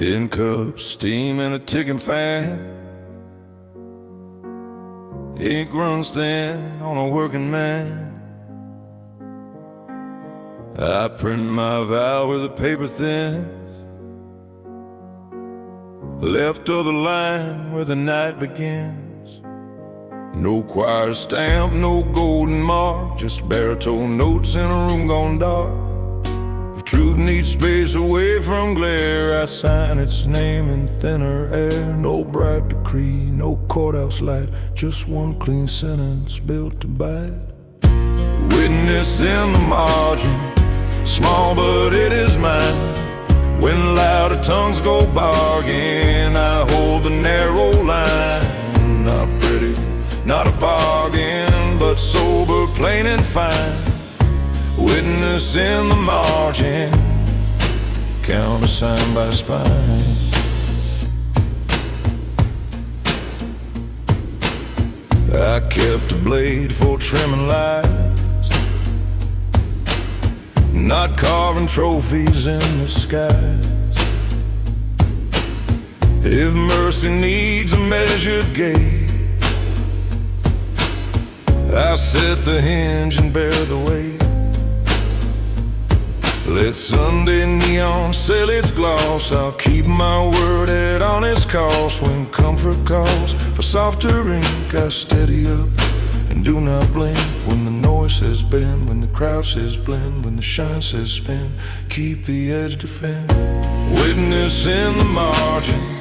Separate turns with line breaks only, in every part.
Tin cups, steam, and a ticking fan. Ink runs thin on a working man. I print my vow with a paper thin, left of the line where the night begins. No choir stamp, no golden mark, just baritone notes in a room gone dark. If truth needs space away from glare, I sign its name in thinner air. No bright decree, no courthouse light, just one clean sentence built to bite. Witness in the margin, small but it is mine. When louder tongues go bargain, I hold the narrow line. Not pretty, not a bargain, but sober, plain and fine. Witness in the margin, countersigned by spine. I kept a blade for trimming lies, not carving trophies in the skies. If mercy needs a measured gauge, I set the hinge and bear the weight. Let Sunday neon sell its gloss, I'll keep my word at honest cost. When comfort calls for softer ink, I steady up and do not blink. When the noise says bend, when the crowd says blend, when the shine says spin, keep the edge defend. Witness in the margin,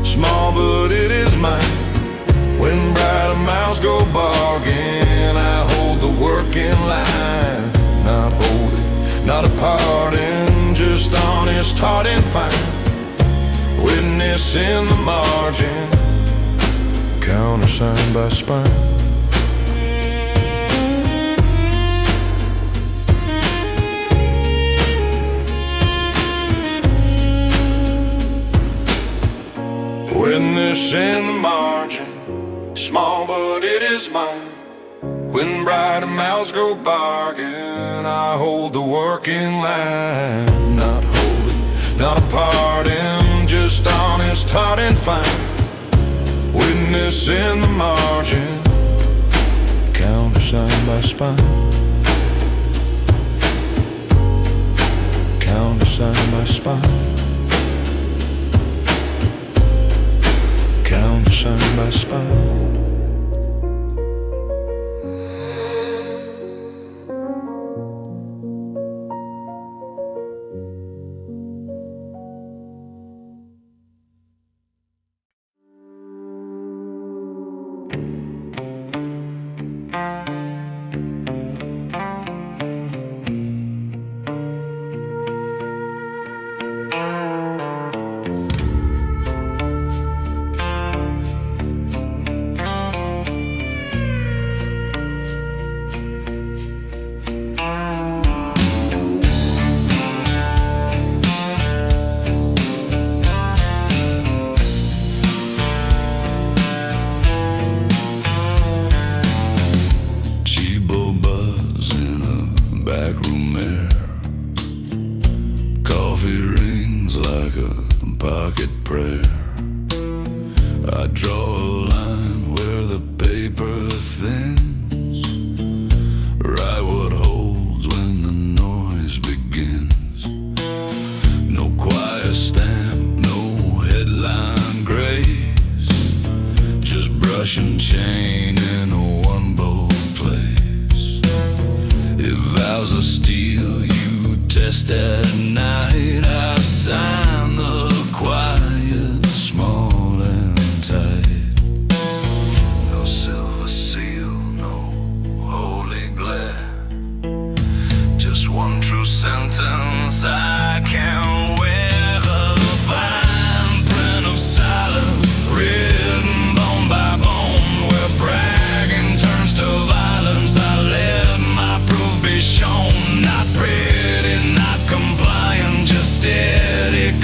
small but it is mine. When brighter mouths go bargain, I hold the work in line. Not holding, not a pardon, just honest, hard and fine. Witness in the margin, countersigned by spine. Witness in the margin, small but it is mine. When brighter mouths go bargain, I hold the work in line. Not holy, not a pardon, just honest, hard and fine. Witness in the margin, countersigned by spine. Countersigned by spine. Countersigned by spine. Backroom air, coffee rings like a pocket prayer. I draw a line where the paper thins, write what holds when the noise begins. No choir stamp, no headline grace, just brush and chain in a one bold place. If vows are steel you test at night, I sign the quiet, small and tight. No silver seal, no holy glare, just one true sentence I can wear. A fine print of silence, written bone by bone, where bragging turns to violence. I let my proof be shown, not pretty, not compliant, just steady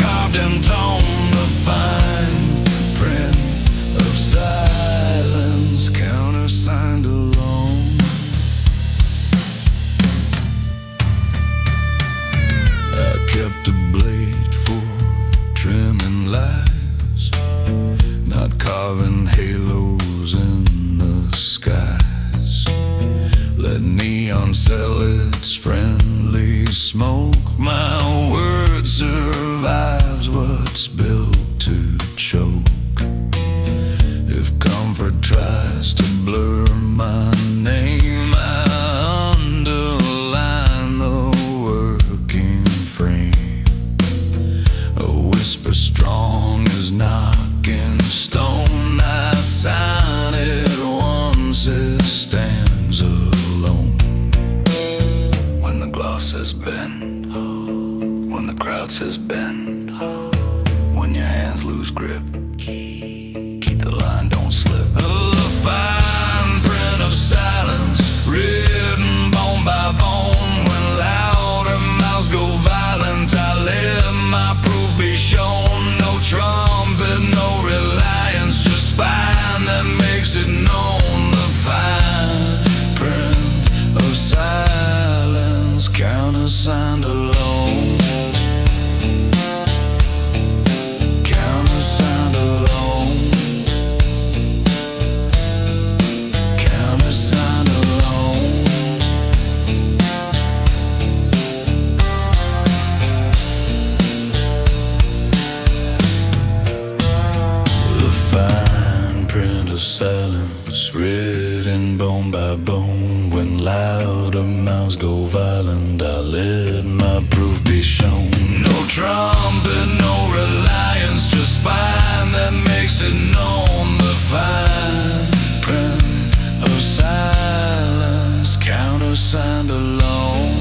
comfort tries to blur my name. I underline the working frame. A whisper strong as knocking stone. I sign it once, it stands alone. When the gloss has been, when the crowd says bend, when your hands lose grip, keep the line, don't slip. The fine print of silence, written bone by bone. When louder mouths go violent, I let my proof be shown. No trumpet, no reliance, just spine that makes it known. The fine print of silence, countersigned alone. Countersigned alone. Countersigned alone. The fine print of silence, written bone by bone. When louder mouths go violent, I let my proof be shown. No trumpet, no reliance, just spine that makes it known. The fine print of silence, countersigned alone.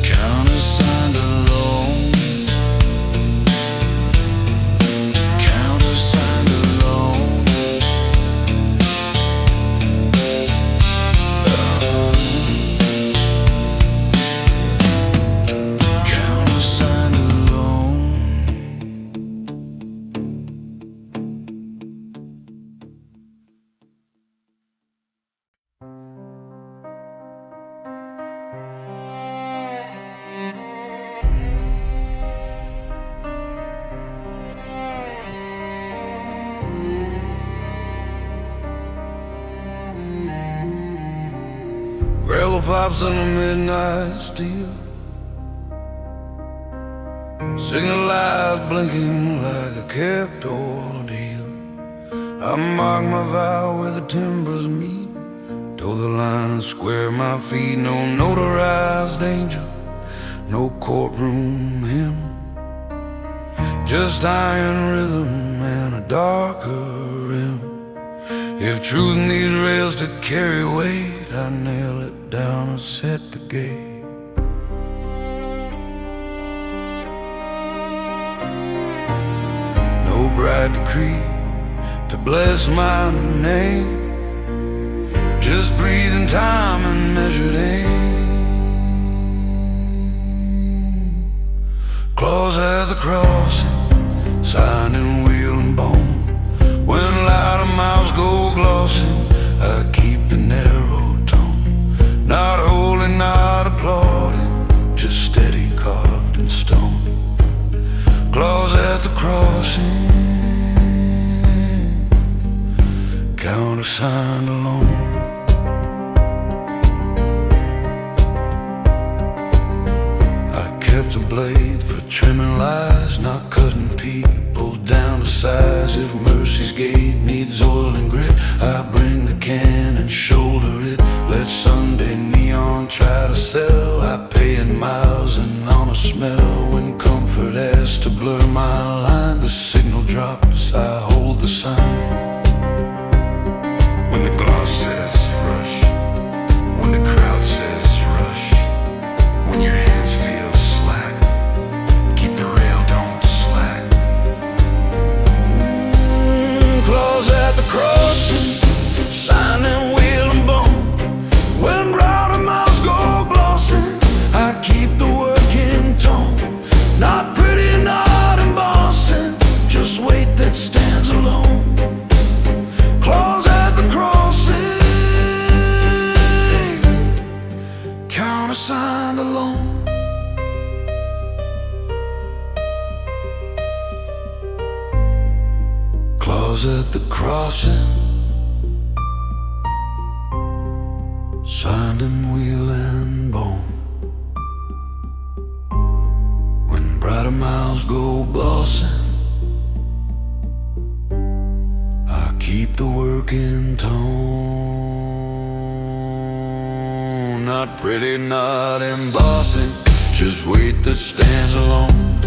Countersigned alone. Countersigned alone. Countersigned alone. Gravel pops in the midnight steel, signal light blinking like a kept ordeal. I mark my vow where the timbers meet, toe the line and square my feet. No notarized angel, no courtroom hymn, just iron rhythm and a darker rim. If truth needs rails to carry weight, I nail it down and set the gate. No bright decree to bless my name, just breathing time and measured aim. Claws at the crossing, signed in wheel and bone. When louder mouths go glossing, I keep the narrow tone. Not holding, not applauding, just steady carved in stone. Claws at the crossing, countersigned alone. I kept a blade for trimming lies, not cutting people down to size. If mercy's gate needs oil and grit, I bring the can and shoulder it. Let Sunday neon try to sell, I pay in miles and on a smell. When comfort asks to blur my line, the signal drops, I hold the sign. When the gloss says rush, when the crowd says rush, when your hands feel slack, keep the rail, don't slack. Claws at the crossing, signing wheel and bone. When router mouths go glossing, I keep the working tone. Not pretty, not embossing, just weight that stands alone. Claws at the crossing, countersigned alone. Claws at the crossing, signed in wheel and bone. When brighter miles go glossing, keep the working tone. Not pretty, not embossing, just weight that stands alone.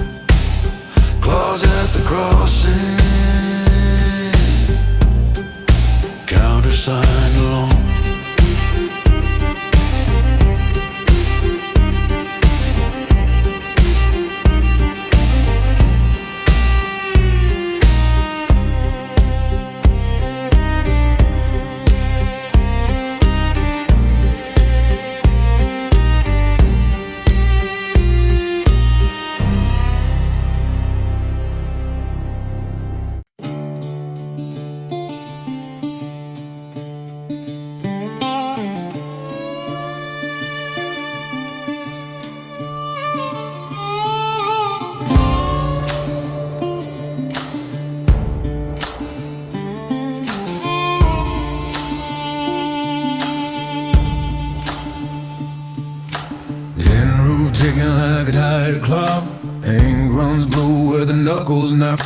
Claws at the crossing, countersign alone. Ticking like a tired clock, ink runs blue where the knuckles knock.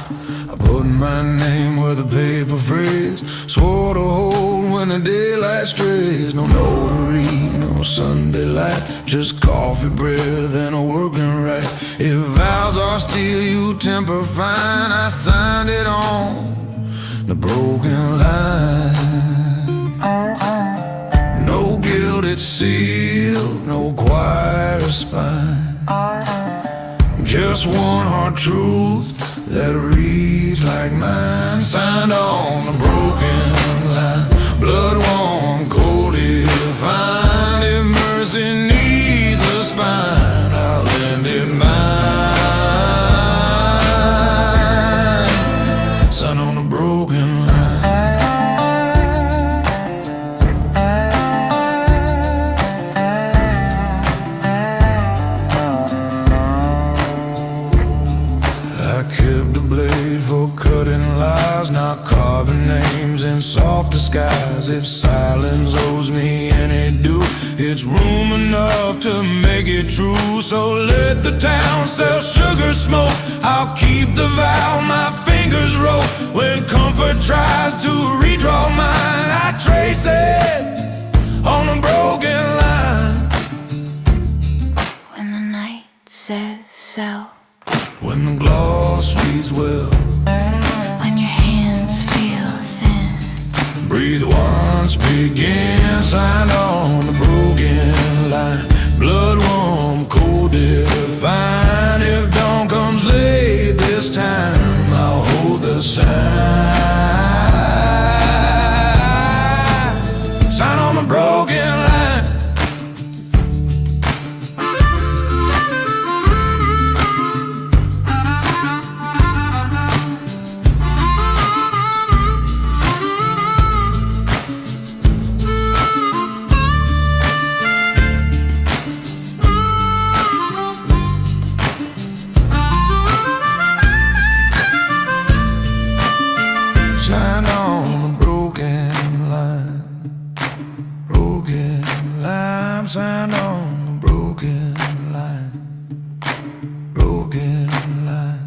I put my name where the paper phrase, swore to hold when the daylight strays. No notary, no Sunday light, just coffee breath and a working right. If vows are steel, you temper fine. I signed it on the broken line. No gilded seal, no choir spine, just one hard truth that reads like mine. Signed on the broken line, blood warm, cold defined. If mercy needs a spine, I'll lend it mine. Signed on the broken line. Not carving names in soft disguise. If silence owes me any due, it's room enough to make it true. So let the town sell sugar smoke, I'll keep the vow my fingers roll. When comfort tries to redraw mine, I trace it on a broken line.
When the night says so,
when the gloss reads well, breathe once, begin. Signed on the broken line, blood warm, cold defined. If dawn comes late this time, I'll hold the sign. Sign on the broken line. Signed on the broken line, broken line. Signed on the broken line, broken line.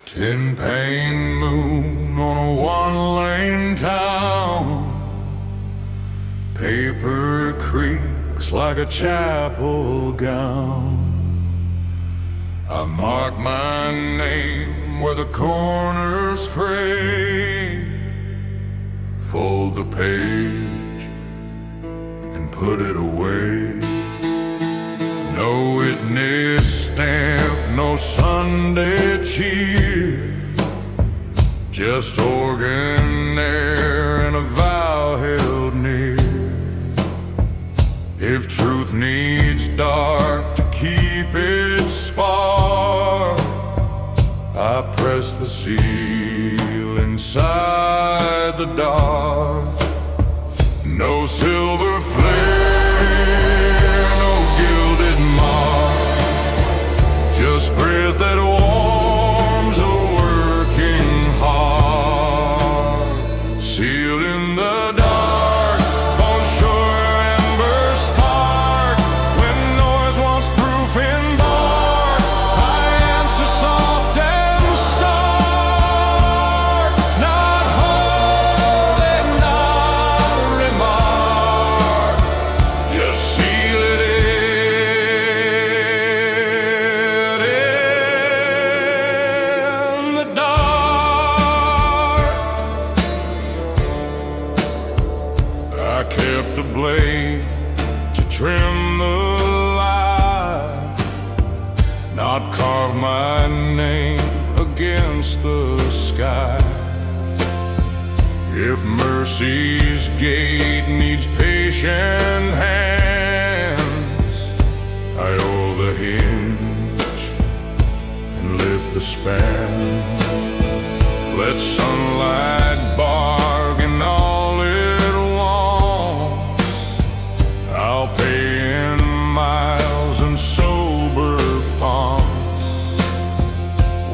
Tin-pane moon on a one-lane town. Paper creaks like a chapel gown. I mark my name where the corners fray. Fold the page and put it away. No witness stamp, no Sunday cheer. just organ air and a vow held near. If truth needs dark to keep its spark, I press the seal inside the dark. No silver flare, no gilded mark, just breath that warms a working heart. Sealed in the dark, on shore ember spark. When noise wants proof in bark, I answer soft and stark. Not holy, not remark, just seal it in the dark. I kept a blade to trim the light, not carve my name against the sky. If mercy's gate needs patient hands, I hold the hinge and lift the span. Let sunlight bargain all it wants. I'll pay in miles and sober fonts.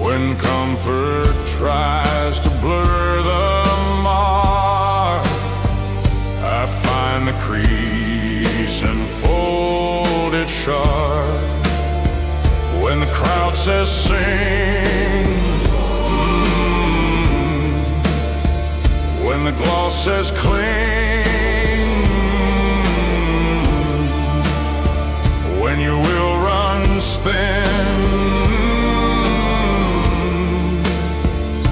When comfort tries to blur the mark, I find the crease and fold it sharp. When the crowd says sing, when the gloss says cling, when your will runs thin,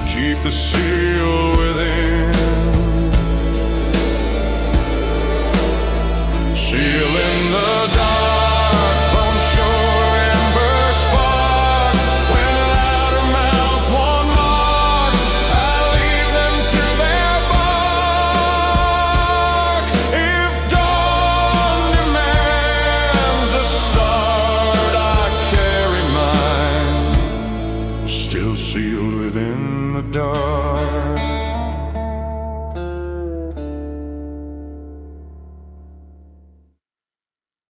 keep the seal within. Seal in the dark, bone shore ember spark. When louder mouths want marks, I leave them to their bark. If dawn demands a start, I carry mine, still sealed within the dark.